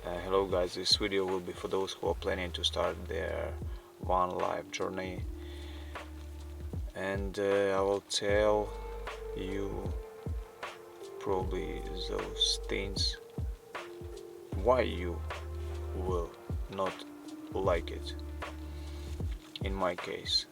Hello guys, this video will be for those who are planning to start their one life journey, and I will tell you probably those things why you will not like it in my case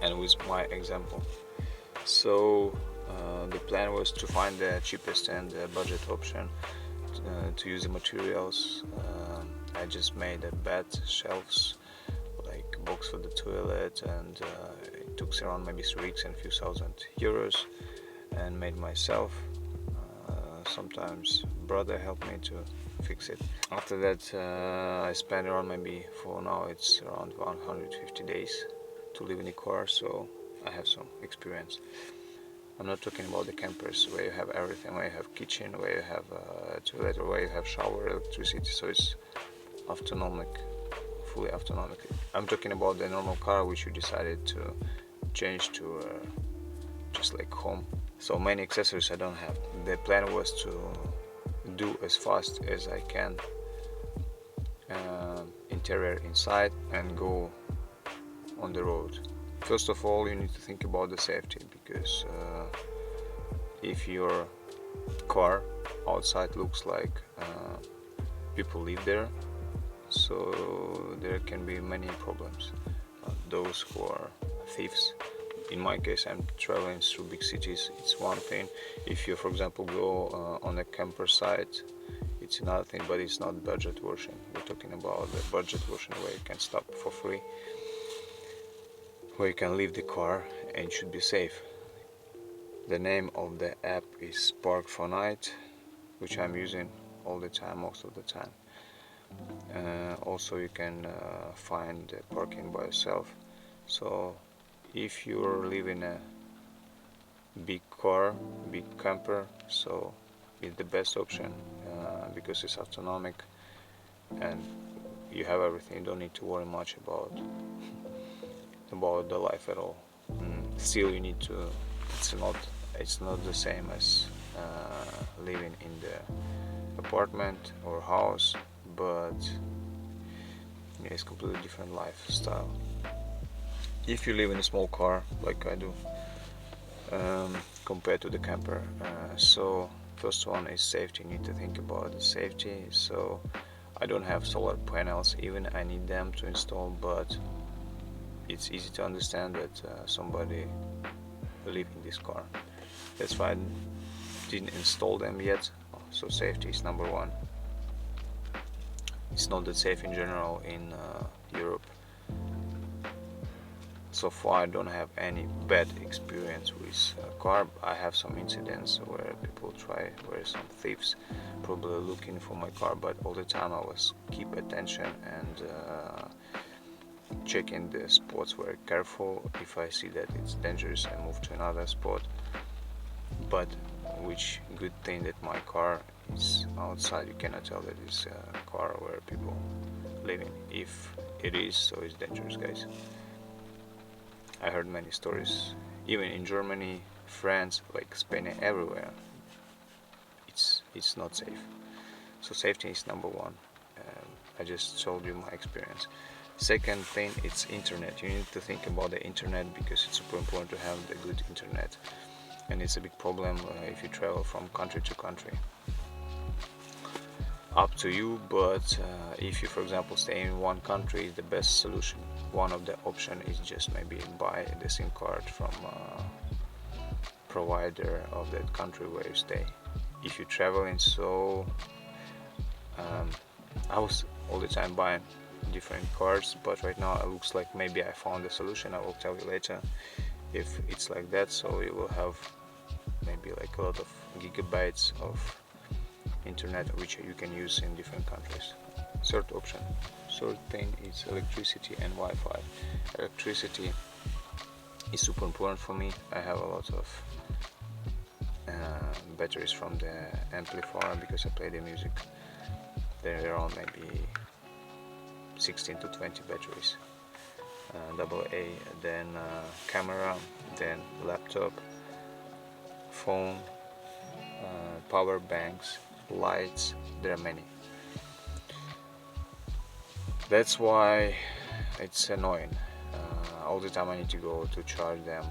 and with my example. So the plan was to find the cheapest and budget option to use the materials. I just made a bed, shelves, like a box for the toilet, and it took around maybe 3 weeks and a few thousand euros, and made myself. Sometimes brother helped me to fix it. After that I spent around, maybe for now it's around 150 days to live in a car, so I have some experience. I'm not talking about the campers where you have everything, where you have kitchen, where you have toilet, or where you have shower, electricity, so it's autonomic, fully autonomic. I'm talking about the normal car which you decided to change to just like home. So many accessories I don't have. The plan was to do as fast as I can interior inside and go on the road. First of all, you need to think about the safety, because if your car outside looks like people live there, so there can be many problems. Those who are thieves. In my case, I'm traveling through big cities, it's one thing. If you, for example, go on a camper site, it's another thing, but it's not budget version. We're talking about the budget version where you can stop for free, where you can leave the car and should be safe. The name of the app is Park4Night, which I'm using all the time, most of the time. Also you can find parking by yourself. So if you're living a big car, big camper, so it's the best option because it's autonomic and you have everything. You don't need to worry much about the life at all. Still, you need to. It's not the same as living in the apartment or house, but it's completely different lifestyle. If you live in a small car like I do, compared to the camper, so first one is safety. You need to think about the safety. So I don't have solar panels, even I need them to install, but it's easy to understand that somebody live in this car. That's why I didn't install them yet. So safety is number one. It's not that safe in general in Europe. So far I don't have any bad experience with a car. I have some incidents where where some thieves probably looking for my car, but all the time I was keep attention and checking the spots very careful. If I see that it's dangerous, I move to another spot. But which good thing that my car is outside, you cannot tell that it's a car where people living. If it is, so it's dangerous, guys. I heard many stories, even in Germany, France, like Spain, everywhere. It's not safe. So safety is number one. I just told you my experience. Second thing, it's internet. You need to think about the internet because it's super important to have the good internet, and it's a big problem if you travel from country to country. Up to you, but if you, for example, stay in one country, the best solution, one of the option is just maybe buy the SIM card from provider of that country where you stay. If you're traveling, so I was all the time buying different cards, but right now it looks like maybe I found a solution. I will tell you later if it's like that. So you will have maybe like a lot of gigabytes of internet which you can use in different countries. Third option, third thing is electricity and Wi-Fi. Electricity is super important for me. I have a lot of batteries from the amplifier because I play the music. There are around maybe 16 to 20 batteries, AA, then camera, then laptop, phone, power banks, lights. There are many. That's why it's annoying. All the time I need to go to charge them,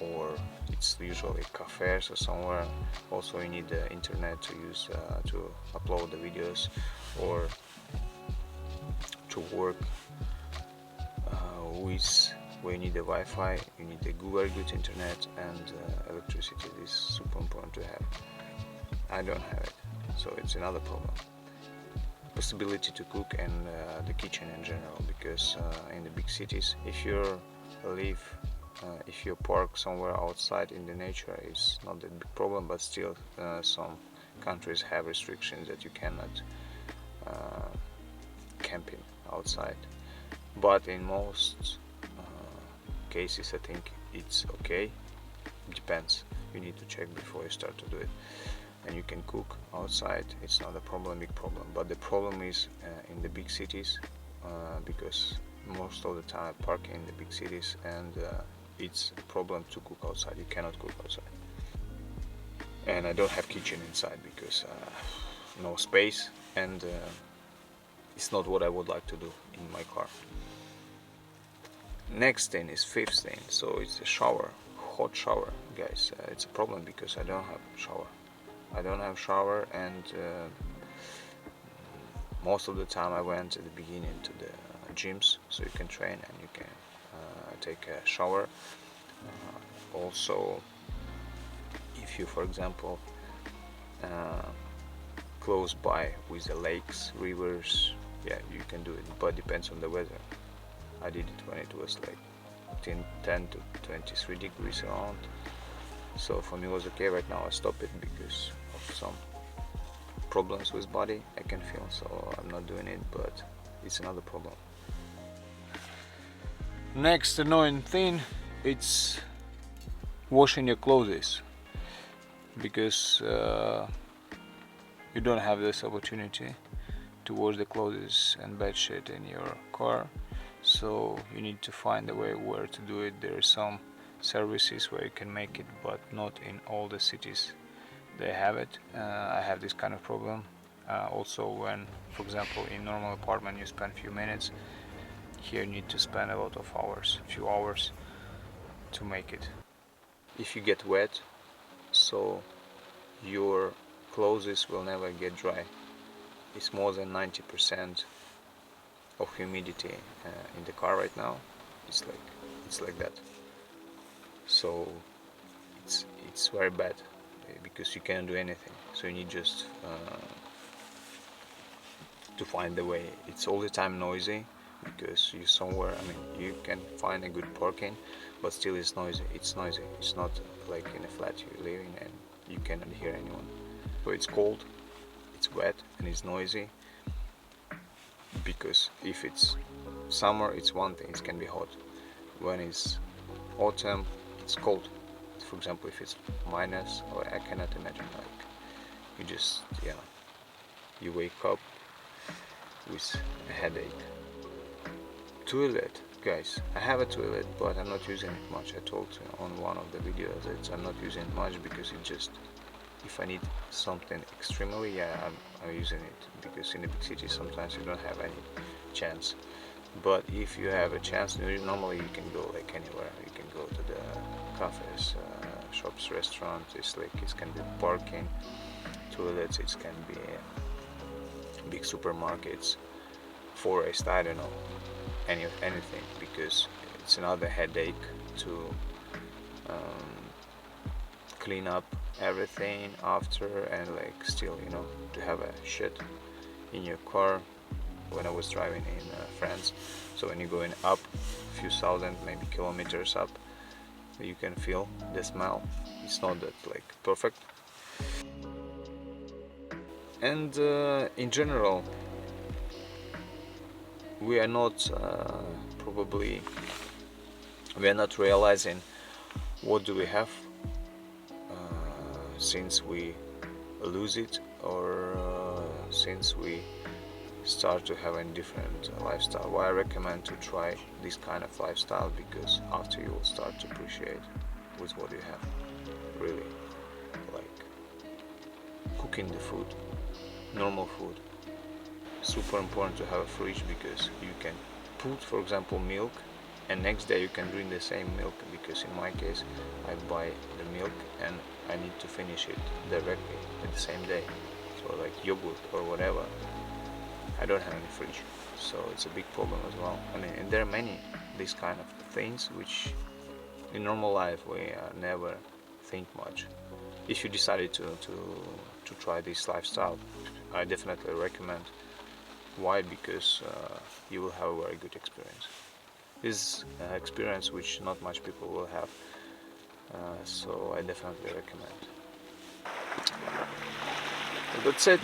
or it's usually cafes or somewhere. Also you need the internet to use to upload the videos or to work with where you need the Wi-Fi, you need a very good internet, and electricity is super important to have. I don't have it, so it's another problem. Possibility to cook and the kitchen in general, because in the big cities, if you live if you park somewhere outside in the nature, it's not a big problem, but still some countries have restrictions that you cannot uh, camping outside. But in most cases I think it's okay. Depends, you need to check before you start to do it. And you can cook outside, it's not a problem, big problem. But the problem is in the big cities, because most of the time I park in the big cities, and it's a problem to cook outside. You cannot cook outside. And I don't have kitchen inside because no space, and it's not what I would like to do in my car. Next thing is fifth thing, so it's a shower, hot shower, guys. It's a problem because I don't have shower. I don't have shower, and most of the time I went at the beginning to the gyms, so you can train and you can take a shower. Also, if you, for example, close by with the lakes, rivers, yeah, you can do it, but depends on the weather. I did it when it was like 10 to 23 degrees around, so for me it was okay. Right now I stop it because of some problems with body I can feel, so I'm not doing it, but it's another problem. Next annoying thing, it's washing your clothes, because you don't have this opportunity to wash the clothes and bed sheet in your car, so you need to find a way where to do it. There are some services where you can make it, but not in all the cities they have it. I have this kind of problem. Also, when, for example, in normal apartment you spend few minutes, here you need to spend a lot of hours, few hours to make it. If you get wet, so your clothes will never get dry. It's more than 90% of humidity in the car right now. It's like that. So it's very bad because you can't do anything. So you need just to find the way. It's all the time noisy because you somewhere. I mean, you can find a good parking, but still it's noisy. It's noisy. It's not like in a flat you live in and you cannot hear anyone. So it's cold, it's wet, and it's noisy. Because if it's summer, it's one thing. It can be hot. When it's autumn, it's cold. For example, if it's minus, or I cannot imagine, like you just, yeah, you wake up with a headache. Toilet, guys, I have a toilet, but I'm not using it much. I told on one of the videos that I'm not using it much because it just, if I need something extremely, yeah, I'm using it, because in the big city sometimes you don't have any chance. But if you have a chance, normally you can go like anywhere. You can go to the cafes, shops, restaurants. It's like it can be parking, toilets. It can be big supermarkets, forest. I don't know, anything, because it's another headache to clean up everything after, and like still, to have a shit in your car. When I was driving in France, so when you're going up a few thousand, maybe kilometers up, you can feel the smell. It's not that like perfect. And in general, we are not probably we are not realizing what do we have since we lose it, or since we start to have a different lifestyle. Why I recommend to try this kind of lifestyle, because after you will start to appreciate with what you have, really, like cooking the food, normal food, super important to have a fridge, because you can put, for example, milk, and next day you can drink the same milk, because in my case I buy the milk and I need to finish it directly in the same day. So like yogurt or whatever, I don't have any fridge, so it's a big problem as well. I mean, and there are many these kind of things which in normal life we never think much. If you decided to try this lifestyle, I definitely recommend. Why? Because you will have a very good experience. This is an experience which not much people will have, so I definitely recommend. That's it.